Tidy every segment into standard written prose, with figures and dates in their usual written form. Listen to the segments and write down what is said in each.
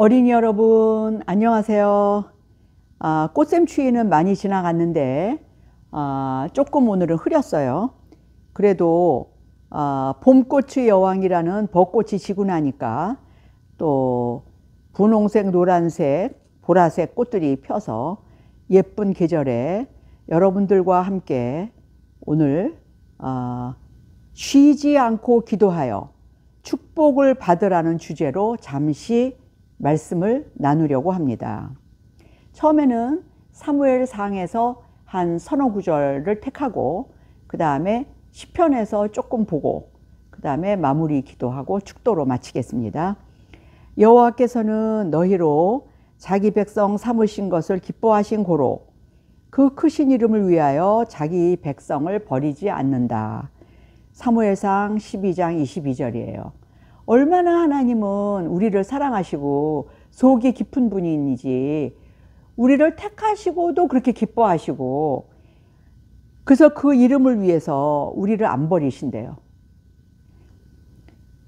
어린이 여러분 안녕하세요. 꽃샘추위는 많이 지나갔는데 조금 오늘은 흐렸어요. 그래도 봄꽃의 여왕이라는 벚꽃이 지고 나니까 또 분홍색, 노란색, 보라색 꽃들이 펴서 예쁜 계절에 여러분들과 함께 오늘 쉬지 않고 기도하여 축복을 받으라는 주제로 잠시 말씀을 나누려고 합니다. 처음에는 사무엘상에서 한 서너 구절을 택하고 그 다음에 시편에서 조금 보고 그 다음에 마무리 기도하고 축도로 마치겠습니다. 여호와께서는 너희로 자기 백성 삼으신 것을 기뻐하신 고로 그 크신 이름을 위하여 자기 백성을 버리지 않는다. 사무엘상 12장 22절이에요. 얼마나 하나님은 우리를 사랑하시고 속이 깊은 분이지 우리를 택하시고도 그렇게 기뻐하시고 그래서 그 이름을 위해서 우리를 안 버리신대요.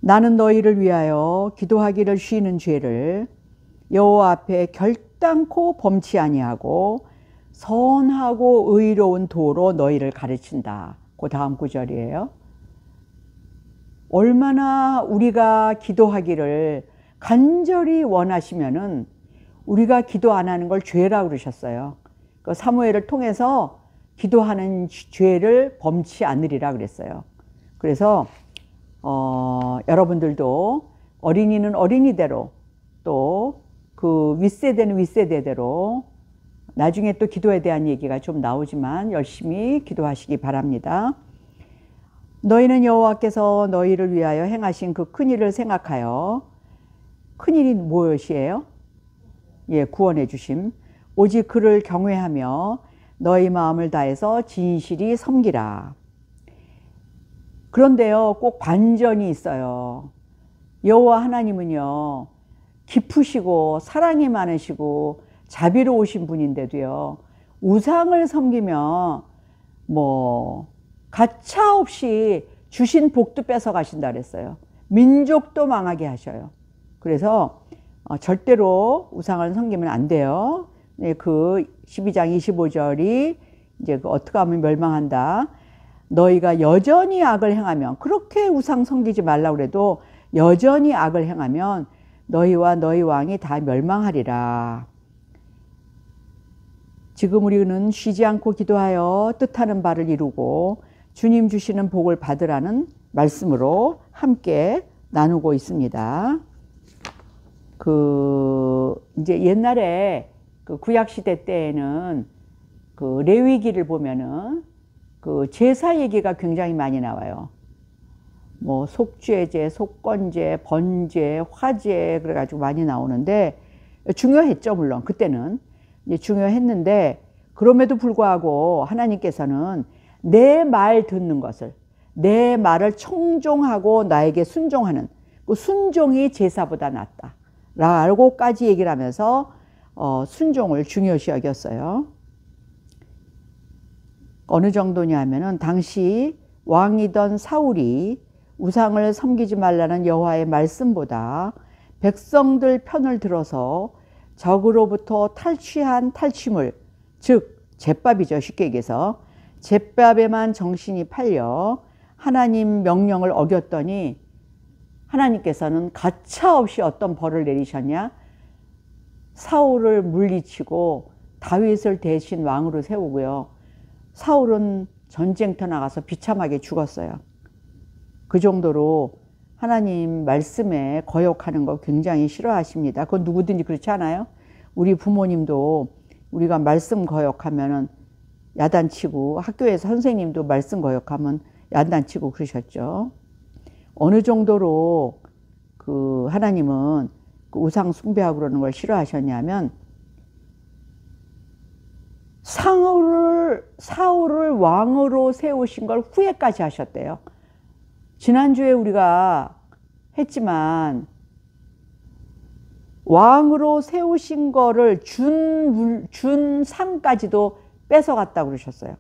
나는 너희를 위하여 기도하기를 쉬는 죄를 여호와 앞에 결단코 범치 아니하고 선하고 의로운 도로 너희를 가르친다. 그 다음 구절이에요. 얼마나 우리가 기도하기를 간절히 원하시면은 우리가 기도 안 하는 걸 죄라고 그러셨어요. 그 사무엘을 통해서 기도하는 죄를 범치 않으리라 그랬어요. 그래서 여러분들도 어린이는 어린이대로 또 그 윗세대는 윗세대대로 나중에 또 기도에 대한 얘기가 좀 나오지만 열심히 기도하시기 바랍니다. 너희는 여호와께서 너희를 위하여 행하신 그 큰일을 생각하여, 큰일이 무엇이에요? 예, 구원해 주심. 오직 그를 경외하며 너희 마음을 다해서 진실이 섬기라. 그런데요, 꼭 반전이 있어요. 여호와 하나님은요, 깊으시고 사랑이 많으시고 자비로우신 분인데도요, 우상을 섬기면 가차없이 주신 복도 뺏어 가신다 그랬어요. 민족도 망하게 하셔요. 그래서 절대로 우상을 섬기면 안 돼요. 그 12장 25절이 이제 어떻게 하면 멸망한다. 너희가 여전히 악을 행하면, 그렇게 우상 섬기지 말라고 그래도 여전히 악을 행하면 너희와 너희 왕이 다 멸망하리라. 지금 우리는 쉬지 않고 기도하여 뜻하는 바를 이루고 주님 주시는 복을 받으라는 말씀으로 함께 나누고 있습니다. 이제 옛날에 그 구약시대 때에는 그 레위기를 보면은 그 제사 얘기가 굉장히 많이 나와요. 속죄제, 속건제, 번제, 화제 그래가지고 많이 나오는데 중요했죠. 물론 그때는 이제 중요했는데 그럼에도 불구하고 하나님께서는 내 말 듣는 것을, 내 말을 청종하고 나에게 순종하는 그 순종이 제사보다 낫다 라고까지 얘기를 하면서 순종을 중요시 여겼어요. 어느 정도냐 하면은 당시 왕이던 사울이 우상을 섬기지 말라는 여호와의 말씀보다 백성들 편을 들어서 적으로부터 탈취한 탈취물, 즉 잿밥이죠. 쉽게 얘기해서 잿밥에만 정신이 팔려 하나님 명령을 어겼더니 하나님께서는 가차없이 어떤 벌을 내리셨냐? 사울을 물리치고 다윗을 대신 왕으로 세우고요. 사울은 전쟁터 나가서 비참하게 죽었어요. 그 정도로 하나님 말씀에 거역하는 거 굉장히 싫어하십니다. 그건 누구든지 그렇지 않아요? 우리 부모님도 우리가 말씀 거역하면은 야단치고, 학교에서 선생님도 말씀 거역하면 야단치고 그러셨죠. 어느 정도로 그 하나님은 그 우상 숭배하고 그러는 걸 싫어하셨냐면 사울을 왕으로 세우신 걸 후회까지 하셨대요. 지난주에 우리가 했지만 왕으로 세우신 거를 준 상까지도 뺏어갔다고 그러셨어요.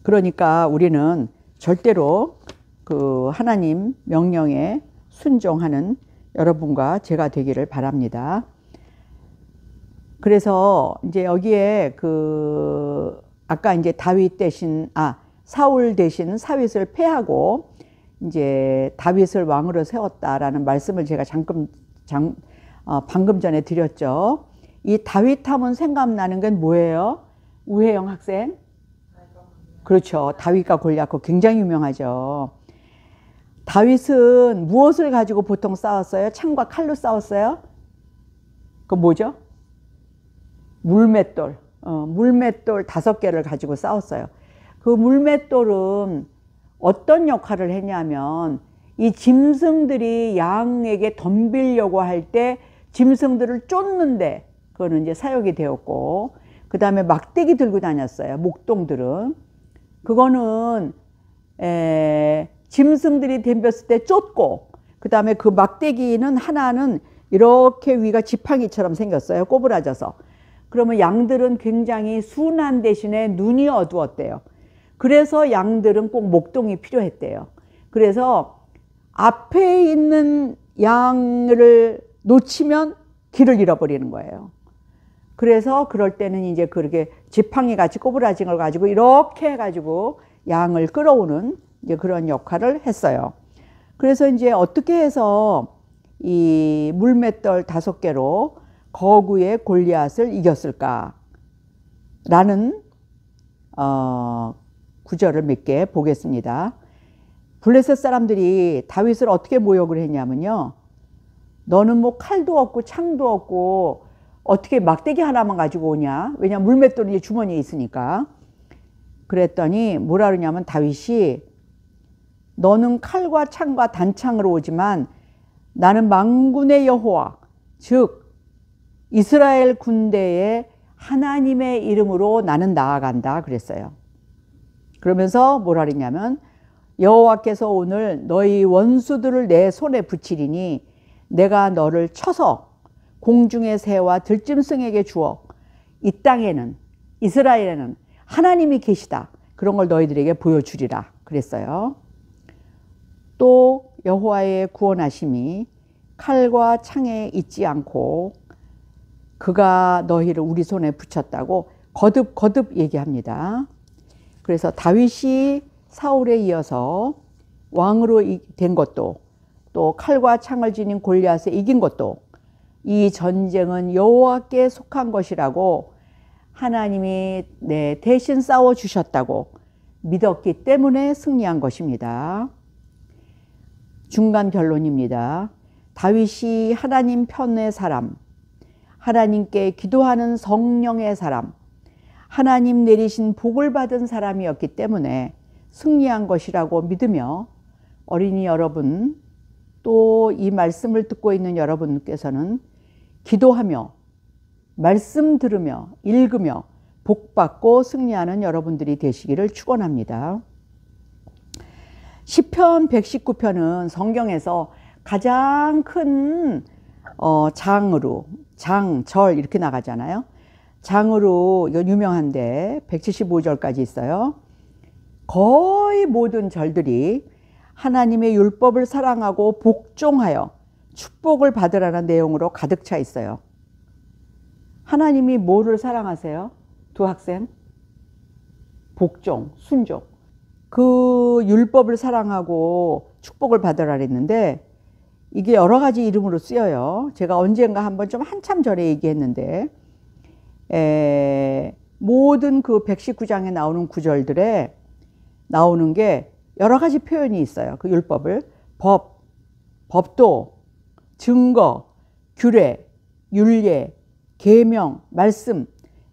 그러니까 우리는 절대로 그 하나님 명령에 순종하는 여러분과 제가 되기를 바랍니다. 그래서 이제 여기에 아까 이제 사울 대신 사윗을 패하고 이제 다윗을 왕으로 세웠다라는 말씀을 제가 방금 전에 드렸죠. 이 다윗 하면 생각나는 건 뭐예요? 우혜영 학생? 그렇죠. 다윗과 골리앗 굉장히 유명하죠. 다윗은 무엇을 가지고 보통 싸웠어요? 창과 칼로 싸웠어요? 그 뭐죠? 물맷돌. 물맷돌 5개를 가지고 싸웠어요. 그 물맷돌은 어떤 역할을 했냐면 이 짐승들이 양에게 덤비려고 할 때 짐승들을 쫓는데 그거는 이제 사용이 되었고, 그 다음에 막대기 들고 다녔어요. 목동들은. 그거는 짐승들이 덤볐을 때 쫓고, 그 다음에 그 막대기는 하나는 이렇게 위가 지팡이처럼 생겼어요. 꼬부라져서. 그러면 양들은 굉장히 순한 대신에 눈이 어두웠대요. 그래서 양들은 꼭 목동이 필요했대요. 그래서 앞에 있는 양을 놓치면 길을 잃어버리는 거예요. 그래서 그럴 때는 이제 그렇게 지팡이 같이 꼬부라진 걸 가지고 이렇게 해가지고 양을 끌어오는 이제 그런 역할을 했어요. 그래서 이제 어떻게 해서 이 물맷돌 5개로 거구의 골리앗을 이겼을까? 라는 구절을 몇 개 보겠습니다. 블레셋 사람들이 다윗을 어떻게 모욕을 했냐면요. 너는 뭐 칼도 없고 창도 없고 어떻게 막대기 하나만 가지고 오냐? 왜냐면 물맷돌이 주머니에 있으니까. 그랬더니 뭐라 그러냐면 다윗이 너는 칼과 창과 단창으로 오지만 나는 만군의 여호와 즉 이스라엘 군대의 하나님의 이름으로 나는 나아간다 그랬어요. 그러면서 뭐라 그랬냐면 여호와께서 오늘 너희 원수들을 내 손에 붙이리니 내가 너를 쳐서 공중의 새와 들짐승에게 주어 이 땅에는 이스라엘에는 하나님이 계시다. 그런 걸 너희들에게 보여주리라 그랬어요. 또 여호와의 구원하심이 칼과 창에 있지 않고 그가 너희를 우리 손에 붙였다고 거듭 얘기합니다. 그래서 다윗이 사울에 이어서 왕으로 된 것도 또 칼과 창을 지닌 골리앗에 이긴 것도 이 전쟁은 여호와께 속한 것이라고 하나님이 대신 싸워주셨다고 믿었기 때문에 승리한 것입니다. 중간 결론입니다. 다윗이 하나님 편의 사람, 하나님께 기도하는 성령의 사람, 하나님 내리신 복을 받은 사람이었기 때문에 승리한 것이라고 믿으며 어린이 여러분 또 이 말씀을 듣고 있는 여러분께서는 기도하며 말씀 들으며 읽으며 복받고 승리하는 여러분들이 되시기를 축원합니다. 시편 119편은 성경에서 가장 큰 장으로 절 이렇게 나가잖아요. 장으로 이거 유명한데 175절까지 있어요. 거의 모든 절들이 하나님의 율법을 사랑하고 복종하여 축복을 받으라는 내용으로 가득 차 있어요. 하나님이 뭐를 사랑하세요? 두 학생? 복종, 순종. 그 율법을 사랑하고 축복을 받으라 그랬는데 이게 여러 가지 이름으로 쓰여요. 제가 언젠가 한번 좀 한참 전에 얘기했는데 모든 그 119장에 나오는 구절들에 나오는 게 여러 가지 표현이 있어요. 그 율법을 법도, 증거, 규례, 율례, 계명, 말씀.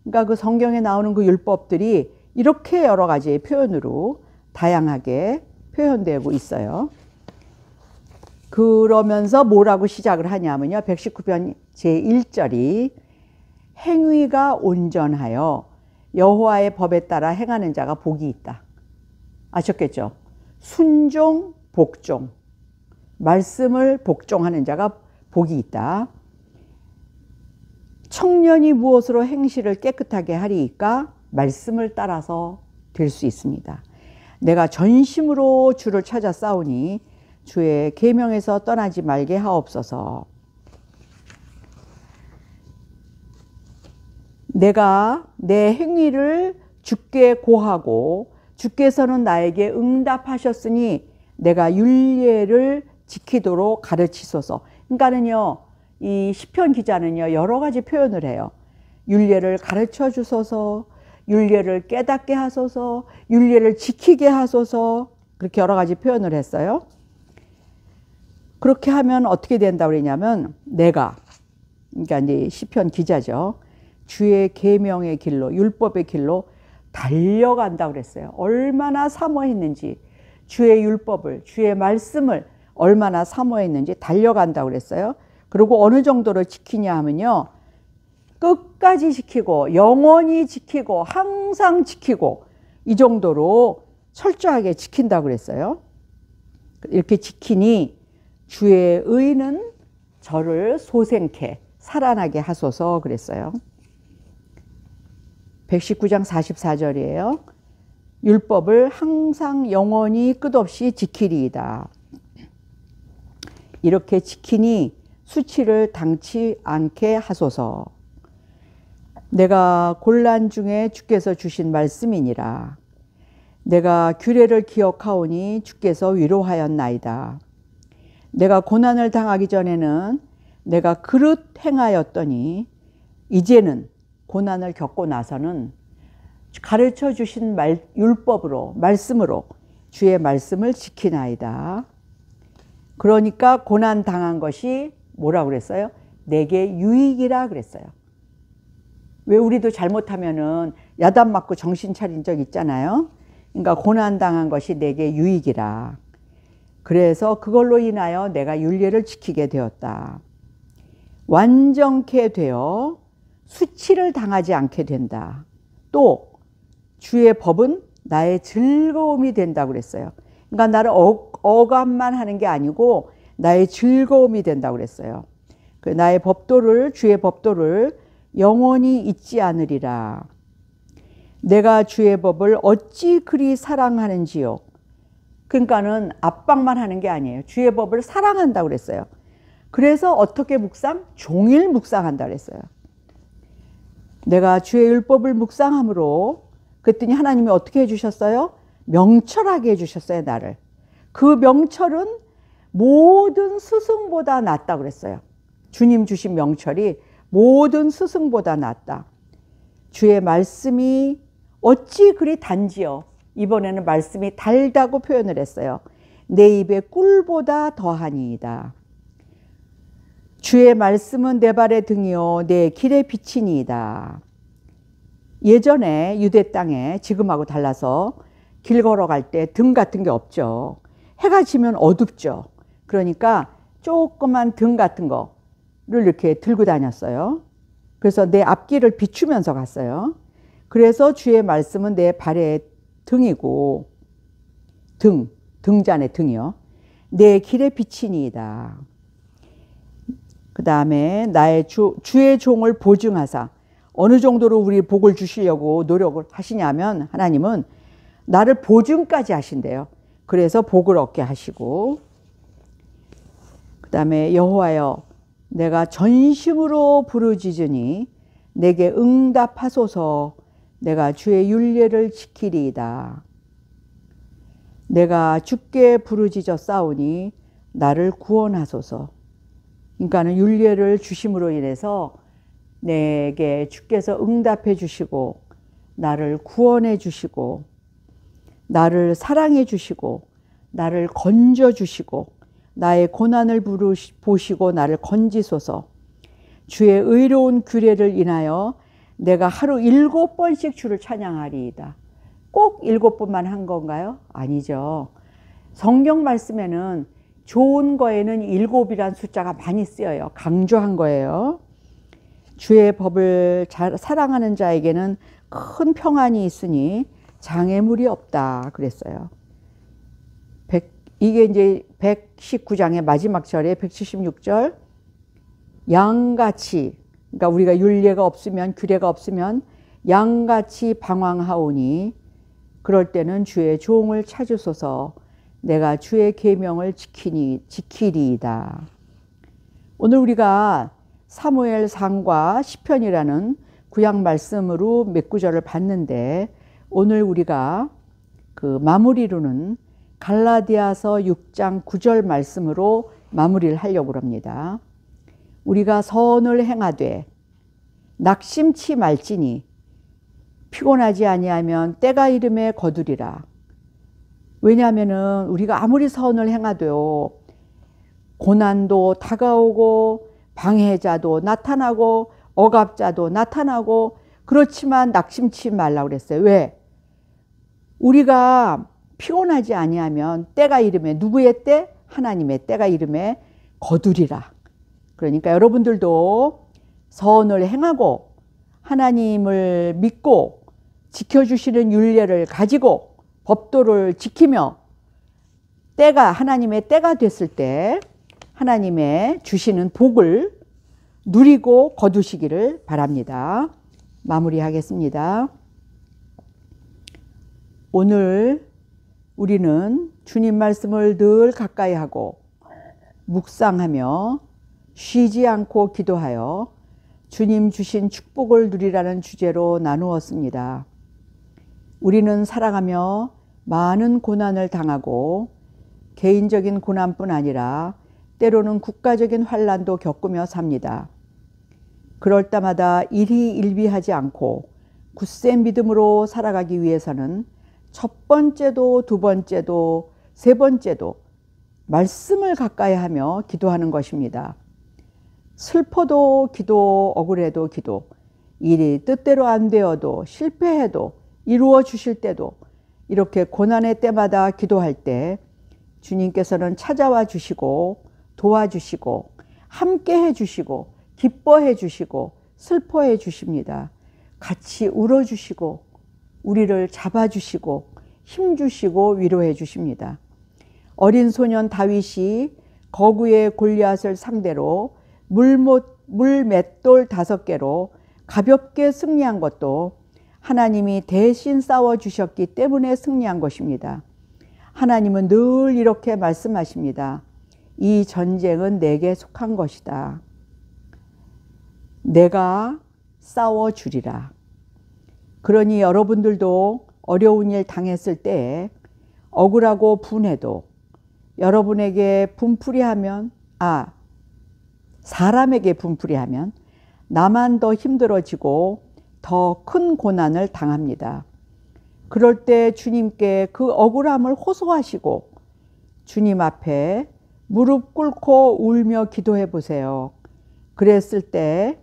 그러니까 그 성경에 나오는 그 율법들이 이렇게 여러 가지의 표현으로 다양하게 표현되고 있어요. 그러면서 뭐라고 시작을 하냐면요. 119편 제1절이 행위가 온전하여 여호와의 법에 따라 행하는 자가 복이 있다. 아셨겠죠? 순종, 복종. 말씀을 복종하는 자가 복이 있다. 청년이 무엇으로 행실을 깨끗하게 하리이까? 말씀을 따라서 될 수 있습니다. 내가 전심으로 주를 찾아 싸우니 주의 계명에서 떠나지 말게 하옵소서. 내가 내 행위를 주께 고하고 주께서는 나에게 응답하셨으니 내가 율례를 지키도록 가르치소서. 그러니까는요, 이 시편 기자는요, 여러 가지 표현을 해요. 율례를 가르쳐 주소서, 율례를 깨닫게 하소서, 율례를 지키게 하소서, 그렇게 여러 가지 표현을 했어요. 그렇게 하면 어떻게 된다고 그러냐면, 내가, 그러니까 이제 시편 기자죠, 주의 계명의 길로, 율법의 길로 달려간다고 그랬어요. 얼마나 사모했는지, 주의 율법을, 주의 말씀을 얼마나 사모했는지 달려간다고 그랬어요. 그리고 어느 정도로 지키냐 하면요, 끝까지 지키고 영원히 지키고 항상 지키고 이 정도로 철저하게 지킨다고 그랬어요. 이렇게 지키니 주의 의는 저를 소생케 살아나게 하소서 그랬어요. 119장 44절이에요. 율법을 항상 영원히 끝없이 지키리이다. 이렇게 지키니 수치를 당치 않게 하소서. 내가 곤란 중에 주께서 주신 말씀이니라. 내가 규례를 기억하오니 주께서 위로하였나이다. 내가 고난을 당하기 전에는 내가 그릇 행하였더니 이제는 고난을 겪고 나서는 가르쳐 주신 율법으로, 말씀으로 주의 말씀을 지키나이다. 그러니까 고난 당한 것이 뭐라고 그랬어요? 내게 유익이라 그랬어요. 왜 우리도 잘못하면은 야단 맞고 정신 차린 적 있잖아요. 그러니까 고난 당한 것이 내게 유익이라. 그래서 그걸로 인하여 내가 율례를 지키게 되었다. 완전케 되어 수치를 당하지 않게 된다. 또 주의 법은 나의 즐거움이 된다고 그랬어요. 그러니까 나를 억압만 하는 게 아니고 나의 즐거움이 된다고 그랬어요. 나의 법도를, 주의 법도를 영원히 잊지 않으리라. 내가 주의 법을 어찌 그리 사랑하는지요. 그러니까는 압박만 하는 게 아니에요. 주의 법을 사랑한다고 그랬어요. 그래서 어떻게 묵상? 종일 묵상한다고 그랬어요. 내가 주의 율법을 묵상함으로, 그랬더니 하나님이 어떻게 해주셨어요? 명철하게 해주셨어요, 나를. 그 명철은 모든 스승보다 낫다고 그랬어요. 주님 주신 명철이 모든 스승보다 낫다. 주의 말씀이 어찌 그리 단지요. 이번에는 말씀이 달다고 표현을 했어요. 내 입에 꿀보다 더하니이다. 주의 말씀은 내 발의 등이요 내 길의 빛이니이다. 예전에 유대 땅에 지금하고 달라서 길 걸어갈 때 등 같은 게 없죠. 해가 지면 어둡죠. 그러니까 조그만 등 같은 거를 이렇게 들고 다녔어요. 그래서 내 앞길을 비추면서 갔어요. 그래서 주의 말씀은 내 발의 등이고, 등잔의 등이요. 내 길의 빛이니이다. 그 다음에 나의 주의 종을 보증하사, 어느 정도로 우리 복을 주시려고 노력을 하시냐면 하나님은 나를 보증까지 하신대요. 그래서 복을 얻게 하시고, 그 다음에 여호와여 내가 전심으로 부르짖으니 내게 응답하소서. 내가 주의 율례를 지키리이다. 내가 주께 부르짖어 싸우니 나를 구원하소서. 그러니까는 율례를 주심으로 인해서 내게 주께서 응답해 주시고 나를 구원해 주시고 나를 사랑해 주시고 나를 건져 주시고 나의 고난을 보시고 나를 건지소서. 주의 의로운 규례를 인하여 내가 하루 7번씩 주를 찬양하리이다. 꼭 7번만 한 건가요? 아니죠. 성경 말씀에는 좋은 거에는 7이란 숫자가 많이 쓰여요. 강조한 거예요. 주의 법을 사랑하는 자에게는 큰 평안이 있으니 장애물이 없다 그랬어요. 이게 이제 119장의 마지막 절에 176절, 양같이, 그러니까 우리가 율례가 없으면, 규례가 없으면 양같이 방황하오니 그럴 때는 주의 종을 찾으소서. 내가 주의 계명을 지키리이다. 오늘 우리가 사무엘상과 시편이라는 구약 말씀으로 몇 구절을 봤는데, 오늘 우리가 그 마무리로는 갈라디아서 6장 9절 말씀으로 마무리를 하려고 합니다. 우리가 선을 행하되 낙심치 말지니 피곤하지 아니하면 때가 이름에 거두리라. 왜냐하면은 우리가 아무리 선을 행하도요, 고난도 다가오고 방해자도 나타나고 억압자도 나타나고, 그렇지만 낙심치 말라고 그랬어요. 왜? 우리가 피곤하지 아니하면 때가 이름에, 누구의 때? 하나님의 때가 이름에 거두리라. 그러니까 여러분들도 선을 행하고 하나님을 믿고 지켜주시는 율례를 가지고 법도를 지키며 때가, 하나님의 때가 됐을 때 하나님의 주시는 복을 누리고 거두시기를 바랍니다. 마무리하겠습니다. 오늘 우리는 주님 말씀을 늘 가까이 하고 묵상하며 쉬지 않고 기도하여 주님 주신 축복을 누리라는 주제로 나누었습니다. 우리는 살아가며 많은 고난을 당하고 개인적인 고난뿐 아니라 때로는 국가적인 환난도 겪으며 삽니다. 그럴 때마다 일희일비하지 않고 굳센 믿음으로 살아가기 위해서는 첫 번째도 두 번째도 세 번째도 말씀을 가까이 하며 기도하는 것입니다. 슬퍼도 기도, 억울해도 기도, 일이 뜻대로 안 되어도 실패해도 이루어 주실 때도 이렇게 고난의 때마다 기도할 때 주님께서는 찾아와 주시고 도와주시고 함께 해주시고 기뻐해 주시고 슬퍼해 주십니다. 같이 울어주시고 우리를 잡아주시고 힘주시고 위로해 주십니다. 어린 소년 다윗이 거구의 골리앗을 상대로 물맷돌 5개로 가볍게 승리한 것도 하나님이 대신 싸워주셨기 때문에 승리한 것입니다. 하나님은 늘 이렇게 말씀하십니다. 이 전쟁은 내게 속한 것이다. 내가 싸워주리라. 그러니 여러분들도 어려운 일 당했을 때 억울하고 분해도 여러분에게 분풀이하면, 사람에게 분풀이하면 나만 더 힘들어지고 더 큰 고난을 당합니다. 그럴 때 주님께 그 억울함을 호소하시고 주님 앞에 무릎 꿇고 울며 기도해 보세요. 그랬을 때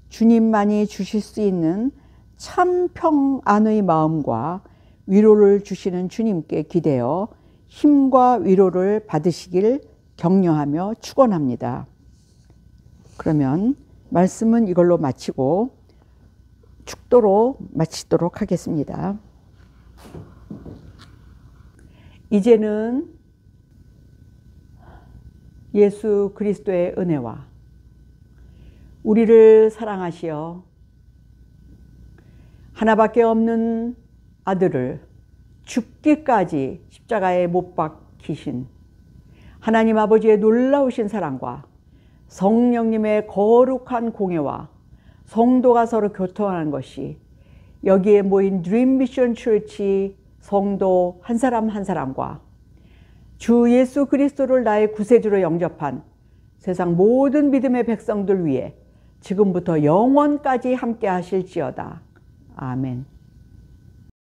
주님만이 주실 수 있는 참 평안의 마음과 위로를 주시는 주님께 기대어 힘과 위로를 받으시길 격려하며 축원합니다. 그러면 말씀은 이걸로 마치고 축도로 마치도록 하겠습니다. 이제는 예수 그리스도의 은혜와 우리를 사랑하시어 하나밖에 없는 아들을 죽기까지 십자가에 못 박히신 하나님 아버지의 놀라우신 사랑과 성령님의 거룩한 공예와 성도가 서로 교통하는 것이 여기에 모인 드림 미션 처치 성도 한 사람 한 사람과 주 예수 그리스도를 나의 구세주로 영접한 세상 모든 믿음의 백성들 위해 지금부터 영원까지 함께 하실지어다. 아멘.